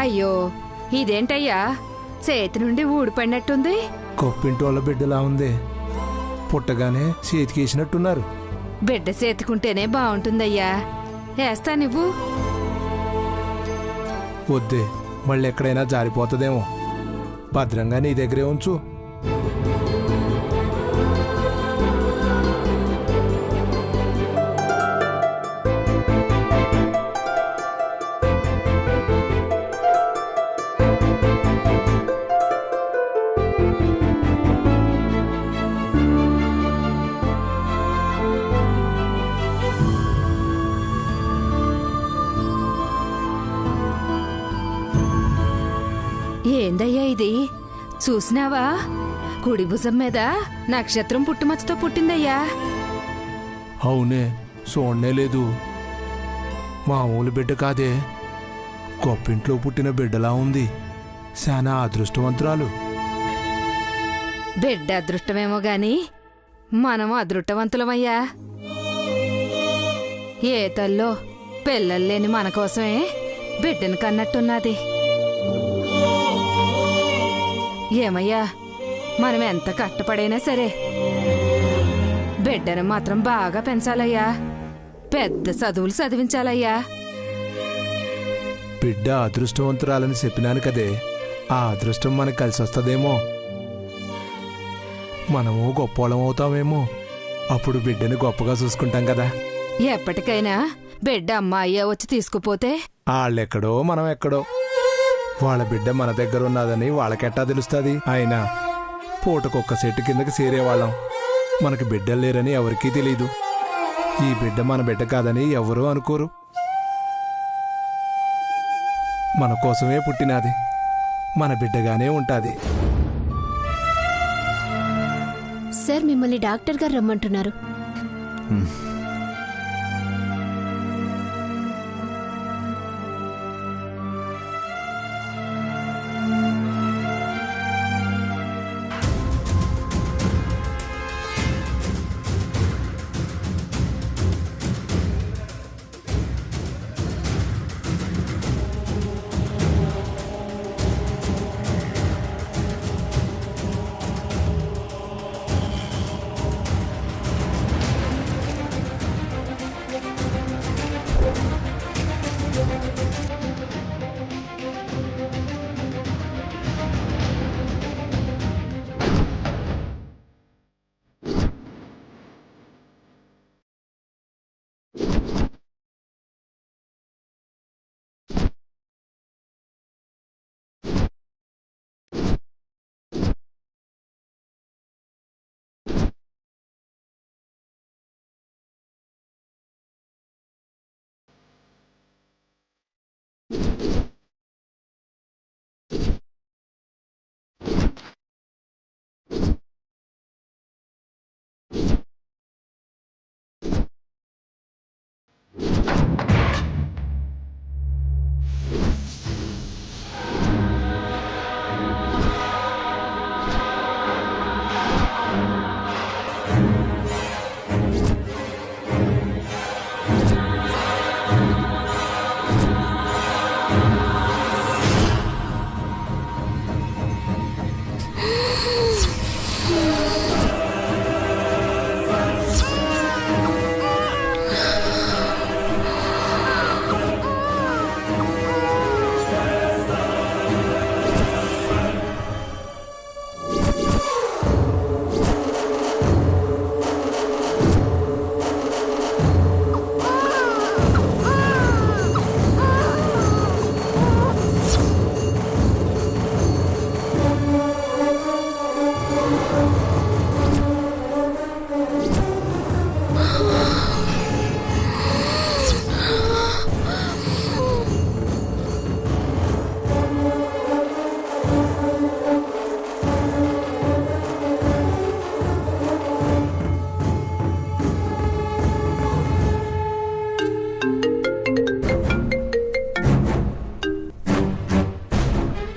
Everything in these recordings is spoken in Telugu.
అయ్యో ఇదేంటయ్యా చేతి నుండి ఊడిపడినట్టుంది. కొప్పింటోళ్ళ బిడ్డలా ఉంది. పుట్టగానే చేతికేసినట్టున్నారు. బిడ్డ చేతికుంటేనే బాగుంటుందయ్యా. వేస్తా నువ్వు. వద్దే, మళ్ళీ ఎక్కడైనా జారిపోతుందేమో. భద్రంగా నీ దగ్గరే ఉంచు. ఏందయ్యా ఇది చూసినావా? కుడి భుజం మీద నక్షత్రం పుట్టుమచ్చతో పుట్టిందయ్యా. అవునే, చూడనే లేదు. మామూలు బిడ్డ కాదే, గొప్పింట్లో పుట్టిన బిడ్డలా ఉంది. చాలా అదృష్టవంతురాలు. బిడ్డ అదృష్టమేమో గాని మనం అదృష్టవంతులమయ్యా. ఏ తల్లో పిల్లలు లేని మన కోసమే బిడ్డను కన్నట్టున్నది. ఏమయ్యా, మనం ఎంత కష్టపడైనా సరే బిడ్డను మాత్రం బాగా పెంచాలయ్యా. పెద్ద చదువులు చదివించాలయ్యా. బిడ్డ అదృష్టవంతురాలని చెప్పినాను కదే, ఆ అదృష్టం మనకు కలిసి వస్తుందేమో. మనము గొప్పవాళ్ళం అవుతామేమో. అప్పుడు బిడ్డని గొప్పగా చూసుకుంటాం కదా. ఎప్పటికైనా బిడ్డ అమ్మాయి వచ్చి తీసుకుపోతే వాళ్ళెక్కడో మనం ఎక్కడో. వాళ్ళ బిడ్డ మన దగ్గర ఉన్నదని వాళ్ళకెట్టా తెలుస్తుంది? అయినా పూటకొక్క చెట్టు కిందకి చేరేవాళ్ళం. మనకి బిడ్డలు లేరని ఎవరికీ తెలీదు. ఈ బిడ్డ మన బిడ్డ కాదని ఎవరూ అనుకోరు. మన కోసమే పుట్టినది, మన బిడ్డగానే ఉంటాది. సార్, మిమ్మల్ని డాక్టర్ గారు రమ్మంటున్నారు.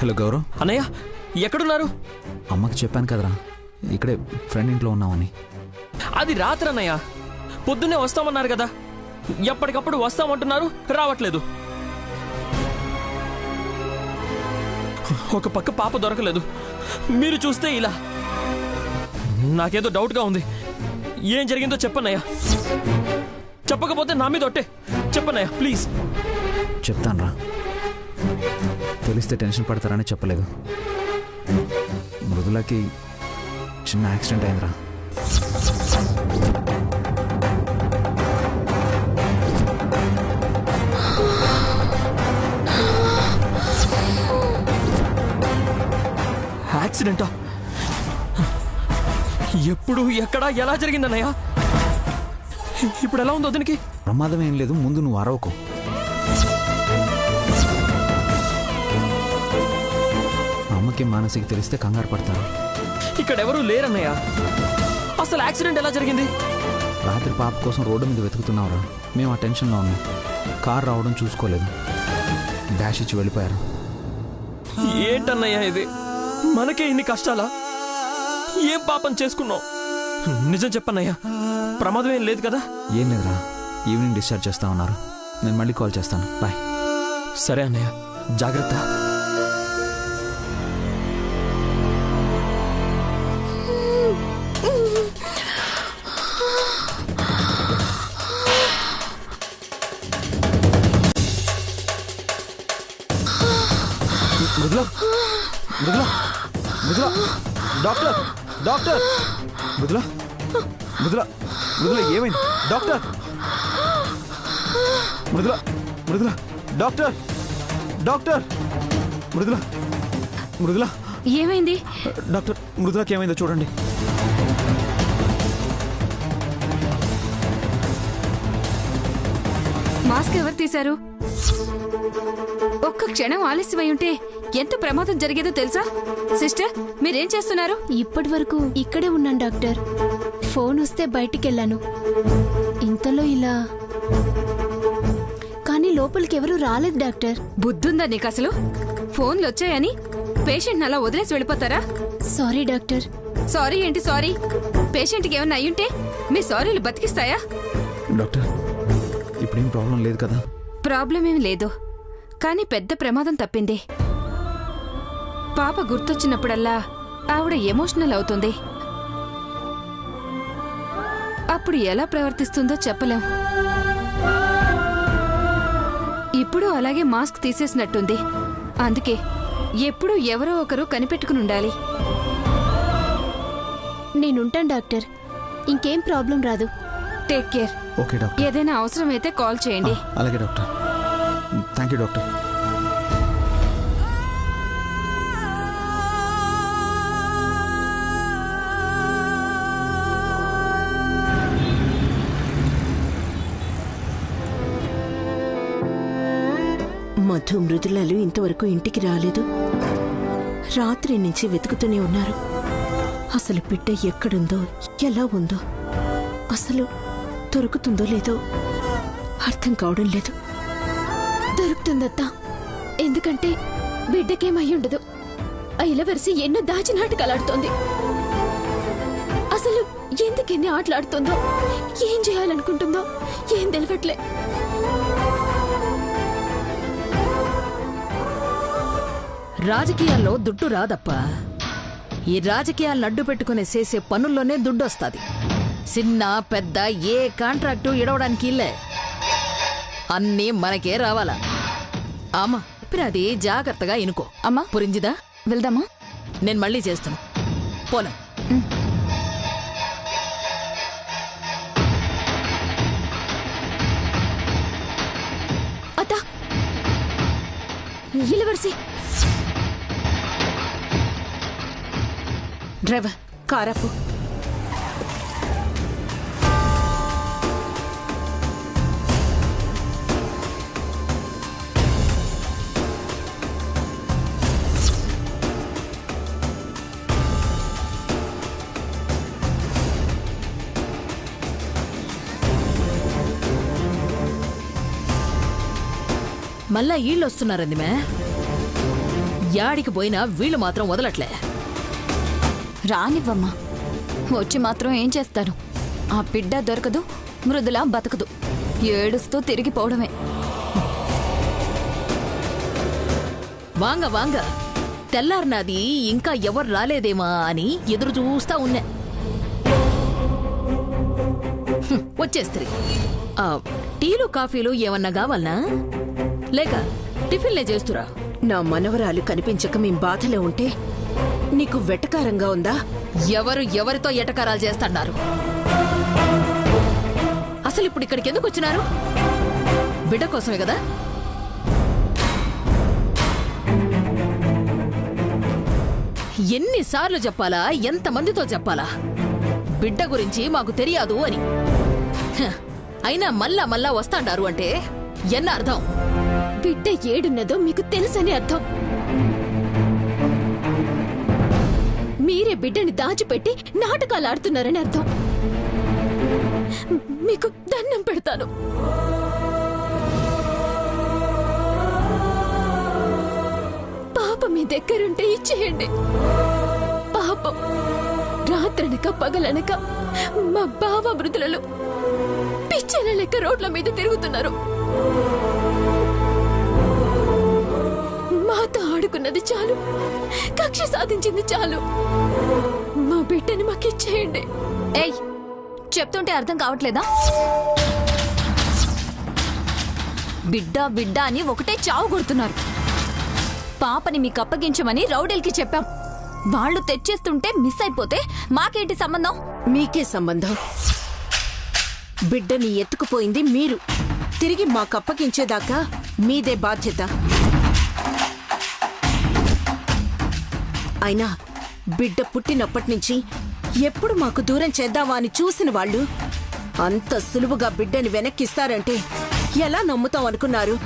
హలో గౌరవ్. అన్నయ్య ఎక్కడున్నారు? అమ్మకి చెప్పాను కదరా, ఇక్కడే ఫ్రెండ్ ఇంట్లో ఉన్నామని. అది రాత్రి అన్నయ్య, పొద్దున్నే వస్తామన్నారు కదా. ఎప్పటికప్పుడు వస్తామంటున్నారు, రావట్లేదు. ఒక పక్క పాప దొరకలేదు, మీరు చూస్తే ఇలా. నాకేదో డౌట్గా ఉంది. ఏం జరిగిందో చెప్పన్నయ్యా. చెప్పకపోతే నా మీద ఒట్టే. చెప్పన్నయ్యా ప్లీజ్. చెప్తాను రా. తెలిస్తే టెన్షన్ పడతారని చెప్పలేదు. మృదులకి చిన్న యాక్సిడెంట్ అయిందిరా. యాక్సిడెంటా? ఎప్పుడు, ఎక్కడ, ఎలా జరిగిందన్నయ్యా? ఇప్పుడు ఎలా ఉందో అతనికి? ప్రమాదం ఏం లేదు, ముందు నువ్వు అరవకు. అమ్మకి మానసిక తెలిస్తే కంగారు పడతారు. ఇక్కడ ఎవరూ లేరన్నయ్యా. అసలు యాక్సిడెంట్ ఎలా జరిగింది? రాత్రి పాప కోసం రోడ్డు మీద వెతుకుతున్నావురా. మేము ఆ టెన్షన్లో ఉన్నాం. కారు రావడం చూసుకోలేదు, డాష్ ఇచ్చి వెళ్ళిపోయారు. ఏంటన్నయ్యా ఇది? మనకే ఇన్ని కష్టాలా? ఏం పాపం చేసుకున్నావు? నిజం చెప్పన్నయ్యా, ప్రమాదం ఏం లేదు కదా? ఏం లేదురా, ఈవినింగ్ డిశ్చార్జ్ చేస్తా ఉన్నారు. నేను మళ్ళీ కాల్ చేస్తాను. బాయ్. సరే అన్నయ్య, జాగ్రత్త. మృదుల, మృదుల, మృదుల, డాక్టర్, డాక్టర్, మృదుల, మృదుల, మృదుల, ఏమైంది doctor? Mridula, Mridula, doctor, doctor, Mridula, Mridula, ఏమైంది? డాక్టర్, మృదులకి ఏమైందో చూడండి. మాస్క్ ఎవరు తీశారు? ఒక్క క్షణం ఆలస్యమై ఉంటే ఎంత ప్రమాదం జరిగేదో తెలుసా? సిస్టర్, మీరేం చేస్తున్నారు? ఇప్పటి వరకు ఇక్కడే ఉన్నాను డాక్టర్. ఫోన్ వస్తే బయటికెళ్ళాను. ఇంతలో ఇలా. కానీ లోపలికి ఎవరూ రాలేదు డాక్టర్. బుద్ధుందా నీకు అసలు? ఫోన్లు వచ్చాయని పేషెంట్ అలా వదిలేసి వెళ్ళిపోతారా? Sorry doctor. సారీ ఏంటి సారీ? పేషెంట్కి ఏమన్నా అయ్యుంటే మీ సారీలు బతికిస్తాయా? డాక్టర్, ఇప్పుడేం ప్రాబ్లం లేదు కదా? ప్రాబ్లం ఏమి లేదు, కానీ పెద్ద ప్రమాదం తప్పింది. పాప గుర్తొచ్చినప్పుడల్లా ఆవిడ ఎమోషనల్ అవుతుంది. అప్పుడు ఎలా ప్రవర్తిస్తుందో చెప్పలేం. ఇప్పుడు అలాగే మాస్క్ తీసేసినట్టుంది. అందుకే ఎప్పుడూ ఎవరో ఒకరు కనిపెట్టుకుని ఉండాలి. నేనుంటాను డాక్టర్. ఇంకేం ప్రాబ్లం రాదు. Take care. Okay doctor. ఏదైనా అవసరమైతే కాల్ చేయండి. అలాగే doctor. Thank you doctor. Madhu, మృదులలు ఇంతవరకు ఇంటికి రాలేదు. రాత్రి నుంచి వెతుకుతూనే ఉన్నారు. అసలు బిడ్డ ఎక్కడుందో, ఎలా ఉందో, అసలు దొరుకుతుందో లేదో అర్థం కావడం లేదు. దొరుకుతుందత్తా. ఎందుకంటే బిడ్డకేమయ్యుండదు. ఆ ఇలవరిసి ఎన్నో దాచినాటకాలాడుతోంది. అసలు ఎందుకెన్ని ఆటలాడుతుందో, ఏం చేయాలనుకుంటుందో ఏం తెలియట్లే. రాజకీయాల్లో దుడ్డు రాదప్పా. ఈ రాజకీయాలను అడ్డు పెట్టుకుని చేసే పనుల్లోనే దుడ్డొస్తుంది. చిన్న పెద్ద ఏ కాంట్రాక్టు ఇడవడానికి ఇల్లే. అన్నీ మనకే రావాలా? అమ్మా అది జాగ్రత్తగా ఇనుకో. అమ్మా, పురింజిదా? వెళ్దామా? నేను మళ్ళీ చేస్తాను. పోను. అత్తా, ఇలవరిసి. డ్రైవర్, కారపు. మళ్ళా ఈళ్ళొస్తున్నారంది మే. యాడికి పోయినా వీళ్ళు మాత్రం వదలట్లే. రానివ్వమ్మా, వచ్చి మాత్రం ఏం చేస్తారు? ఆ బిడ్డ దొరకదు, మృదుల బతకదు. ఏడుస్తూ తిరిగిపోవడమే. వాంగ వాంగ, తెల్లారినాది ఇంకా ఎవరు రాలేదేమా అని ఎదురు చూస్తా ఉన్నా. వచ్చేస్త్రీ. టీలు కాఫీలు ఏమన్నా కావాలనా లేక టిఫిన్లే చేస్తురా? నా మనవరాలు కనిపించక మేం బాధలో ఉంటే నీకు వెటకారంగా ఉందా? ఎవరు ఎవరితో ఎటకారాలు చేస్తున్నారు? అసలు ఇప్పుడు ఇక్కడికి ఎందుకు వచ్చినారు? బిడ్డ కోసమే కదా? ఎన్నిసార్లు చెప్పాలా, ఎంతమందితో చెప్పాలా బిడ్డ గురించి మాకు తెలియదు అని? అయినా మళ్ళా మళ్ళా వస్తాండారు అంటే ఎన్న అర్థం? బిడ్డ ఏడున్నదో మీకు తెలుసని అర్థం. మీరే బిడ్డని దాచిపెట్టి నాటకాలు ఆడుతున్నారని అర్థం. మీకు దండం పెడతాను. పాప మీ దగ్గరుంటే ఇచ్చేయండి. పాపం రాత్రనక పగలనక మా బావ మృదులలో పిచ్చెల లెక్క రోడ్ల మీద తిరుగుతున్నారు. మాతో ఆడుకున్నది చాలు, కక్ష సాధించింది చాలు. మా బిడ్డని మాకిచ్చేయండి. ఏయ్, చెప్తుంటే అర్థం కావట్లేదా? బిడ్డ బిడ్డ అని ఒకటే చావు కొడుతున్నారు. పాపని మీకు అప్పగించమని రౌడీలకి చెప్పాం. వాళ్ళు తెచ్చేస్తుంటే మిస్ అయిపోతే మాకేంటి సంబంధం? మీకే సంబంధం. బిడ్డని ఎత్తుకుపోయింది మీరు. తిరిగి మాకప్పగించేదాకా మీదే బాధ్యత. అయినా బిడ్డ పుట్టినప్పటినుంచి ఎప్పుడు మాకు దూరం చేద్దామా అని చూసిన వాళ్ళు అంత సులువుగా బిడ్డని వెనక్కిస్తారంటే ఎలా నమ్ముతాం అనుకున్నారు?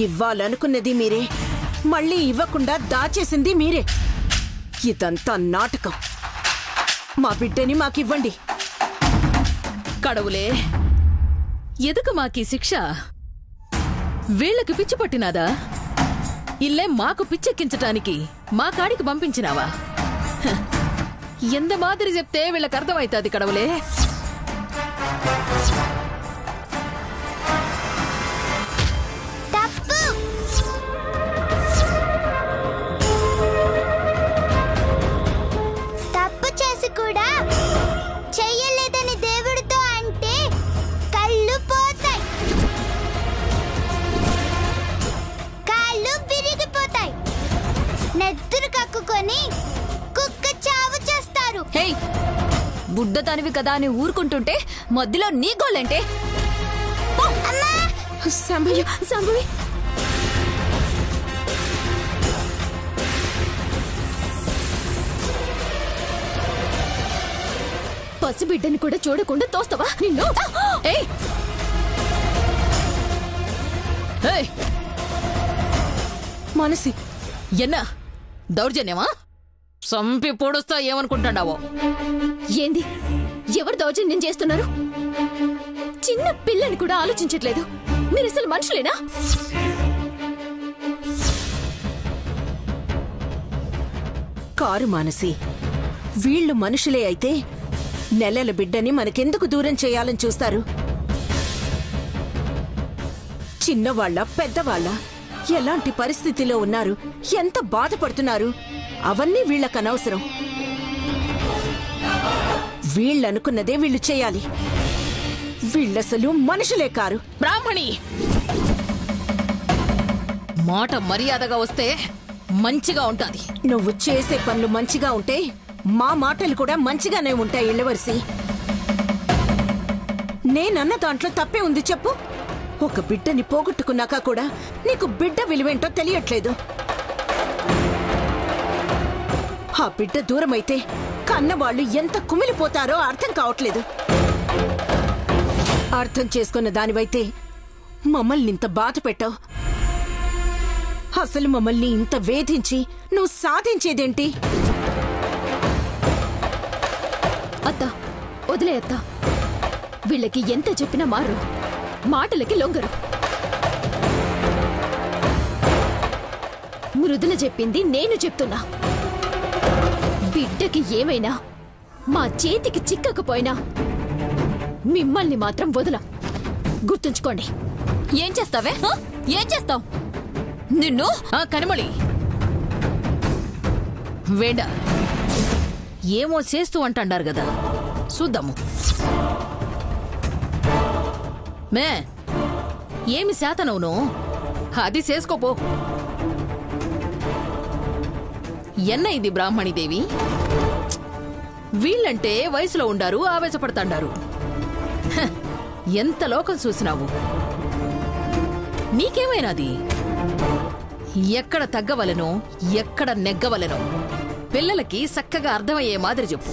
ఇవ్వాలనుకున్నది మీరే, మళ్ళీ ఇవ్వకుండా దాచేసింది మీరే. ఇదంతా నాటకం. మా బిడ్డని మాకివ్వండి. కడవులే, ఎదుకు మాకీ శిక్ష? వీళ్ళకి పిచ్చి పట్టినాదా? ఇల్లే మాకు పిచ్చెక్కించటానికి మా కాడికి పంపించినావా? ఎంత మాదిరి చెప్తే వీళ్ళకి అర్థమైతాది కడవులే. తప్పు చేసి కూడా చెయ్యలేదని దేవుడితో అంటే కళ్ళు పోతాయి, కాళ్ళు విరిగిపోతాయి, నెత్తురు కక్కుకొని కుక్క చావు చేస్తారు. హే, బుడ్డదానివి కదా అని ఊరుకుంటుంటే మధ్యలో నీ గోలేంటే? సంభవి పసిబిడ్డని కూడా చూడకుండా తోస్తావా నిన్ను? ఏయ్! ఏయ్! మనసి ఎన్నా దౌర్జన్యమా? సంపి పొడుస్తా ఏమనుకుంటాడావో? ఏంది? ఎవరు దౌర్జన్యం చేస్తున్నారు? చిన్న పిల్లని కూడా ఆలోచించట్లేదు. మీరు అసలు మనుషులేనా? కారు మానసి, వీళ్ళు మనుషులే అయితే నెలల బిడ్డని మనకెందుకు దూరం చేయాలని చూస్తారు? చిన్నవాళ్ళ పెద్దవాళ్ళ ఎలాంటి పరిస్థితిలో ఉన్నారు, ఎంత బాధపడుతున్నారు, అవన్నీ వీళ్ళకనవసరం. వీళ్ళనుకున్నదే వీళ్ళు చేయాలి. వీళ్ళసలు మనుషులే కారు. బ్రాహ్మణి, మాట మర్యాదగా వస్తే మంచిగా ఉంటాది. నువ్వు చేసే పనులు మంచిగా ఉంటే మా మాటలు కూడా మంచిగానే ఉంటాయి. ఇళ్ళవరిసి, నేనన్న దాంట్లో తప్పే ఉంది చెప్పు. ఒక బిడ్డని పోగొట్టుకున్నాక కూడా నీకు బిడ్డ విలువేంటో తెలియట్లేదు. ఆ బిడ్డ దూరమైతే కన్నవాళ్లు ఎంత కుమిలిపోతారో అర్థం కావట్లేదు. అర్థం చేసుకున్న దానివైతే మమ్మల్ని ఇంత బాధ పెట్టావు. అసలు మమ్మల్ని ఇంత వేధించి నువ్వు సాధించేదేంటి? అత్త, వదిలే అత్త. వీళ్ళకి ఎంత చెప్పినా మారు, మాటలకి లొంగరు. మృదుల చెప్పింది నేను చెప్తున్నా. బిడ్డకి ఏమైనా మా చేతికి చిక్కకపోయినా మిమ్మల్ని మాత్రం వదలం. గుర్తుంచుకోండి. ఏం చేస్తావే? ఏం చేస్తావు? నిన్ను కనిమొళి వేడ ఏమో చేస్తూ అంటారు కదా చూద్దాము. మే ఏమి శాతనవును అది చేసుకోపో. ఎన్న ఇది బ్రాహ్మణిదేవి, వీళ్ళంటే వయసులో ఉండారు, ఆవేశపడతాండారు. ఎంత లోకం చూసినావు, నీకేమైనాది? ఎక్కడ తగ్గవలెనో ఎక్కడ నెగ్గవలెనో పిల్లలకి చక్కగా అర్థమయ్యే మాదిరి చెప్పు.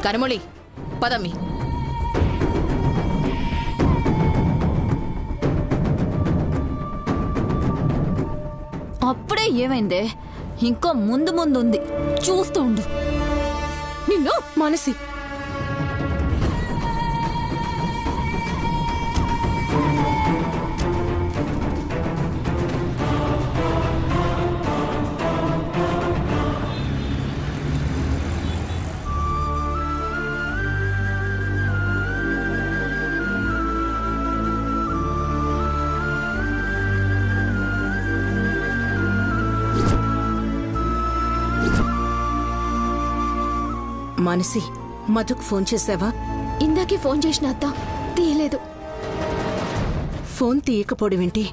కనుమొళి పదమ్మి. అప్పుడే ఏమైందే? ఇంకా ముందు ముందు ఉంది, చూస్తూ ఉండు. నిన్ను మనసి మనసి మధుకు ఫోన్ చేసావా? ఇందాకే ఫోన్ చేసిన అత్త, తీయలేదు. ఫోన్ తీయకపోవడమేంటి?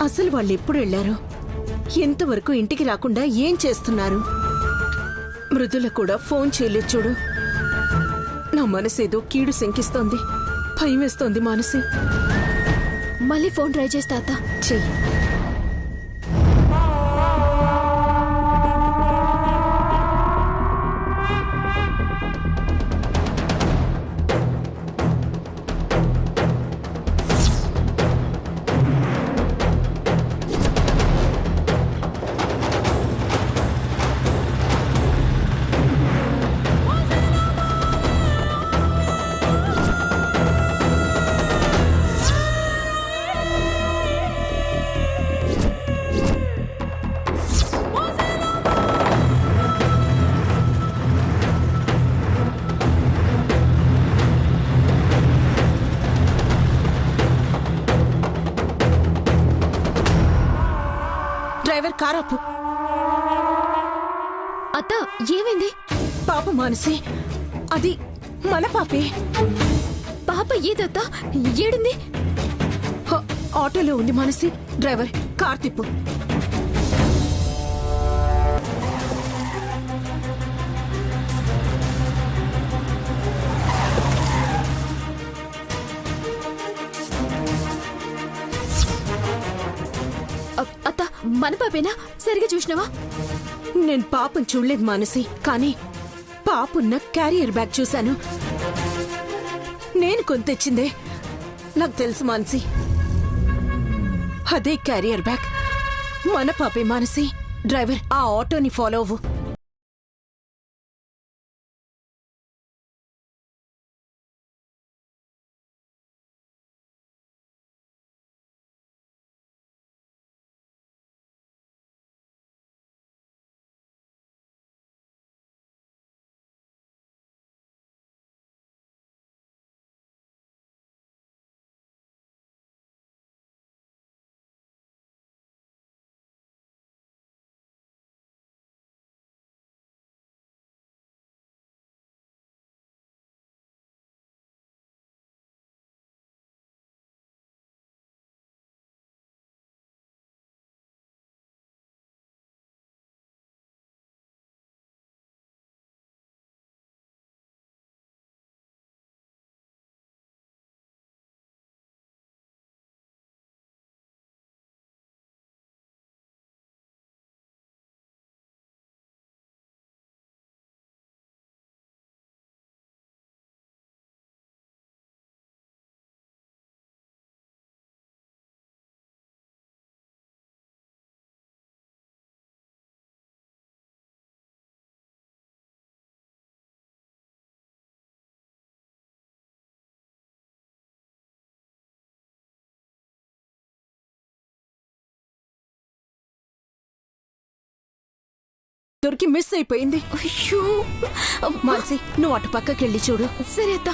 అసలు వాళ్ళు ఎప్పుడు వెళ్లారు? ఎంతవరకు ఇంటికి రాకుండా ఏం చేస్తున్నారు? మృదుల కూడా ఫోన్ చేయలేదు చూడు. నా మనసేదో కీడు శంకిస్తోంది, భయం వేస్తోంది. మానసి మళ్ళీ ఫోన్ ట్రై చేస్తా అత్త. చెయ్యి. డ్రైవర్ కారాపు. అత్త ఏమైంది? పాప మానసి, అది మన పాపే. పాప ఏదత్త? ఏడుంది? ఆటోలో ఉంది మానసి. డ్రైవర్ కార్ తిప్పు. అత్త మన పాపేనా? సరిగా చూసినావా? నేను పాపను చూడలేదు మానసి, కానీ పాపున్న క్యారియర్ బ్యాగ్ చూశాను. నేను కొంతెచ్చిందే, నాకు తెలుసు మానసి. అదే క్యారియర్ బ్యాగ్ మన పాపే. మానసి, డ్రైవర్ ఆ ఆటోని ఫాలో అవ్వు. దొరికి మిస్ అయిపోయింది. అయ్యో మానసి, నువ్వు అటు పక్కకెళ్ళి చూడు. సరే అత్త.